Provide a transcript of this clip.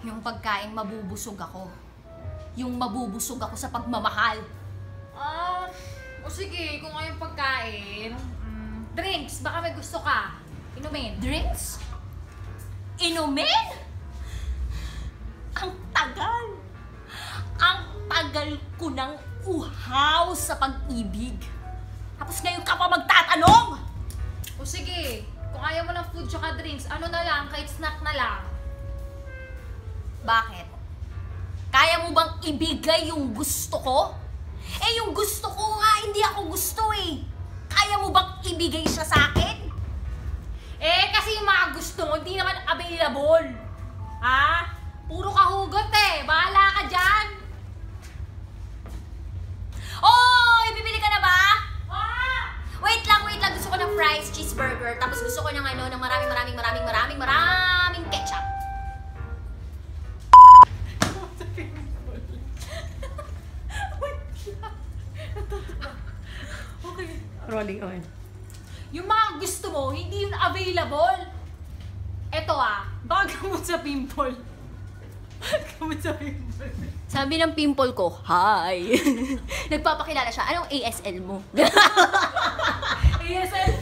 Yung pagkain mabubusog ako. Yung mabubusog ako sa pagmamahal. O sige, kung yung pagkain, drinks, baka may gusto ka. Inumin. Drinks? Inumin? Ang tagal! Ang tagal ko ng uhaw sa pag-ibig. Tapos ngayon ka pa magtatanong! O sige, kung ayaw mo ng food tsaka drinks, ano na lang, kahit snack na lang. Bakit? Kaya mo bang ibigay yung gusto ko? Eh, yung gusto ko nga, hindi ako gusto eh. Kaya mo bang ibigay siya sa akin? Eh, kasi yung mga gusto mo, hindi naman available. Ha? Puro kahugot eh. Bahala ka dyan. Oy! Bibili ka na ba? Ah! Wait lang. Gusto ko ng fries, cheeseburger. Tapos gusto ko ng ng maraming ketchup. Okay. Rolling on. Yung mga gusto mo, hindi yun available. Eto baka gamot sa pimple. Gamot sa pimple. Sabi ng pimple ko, hi. Nagpapakilala siya. Anong ASL mo? ASL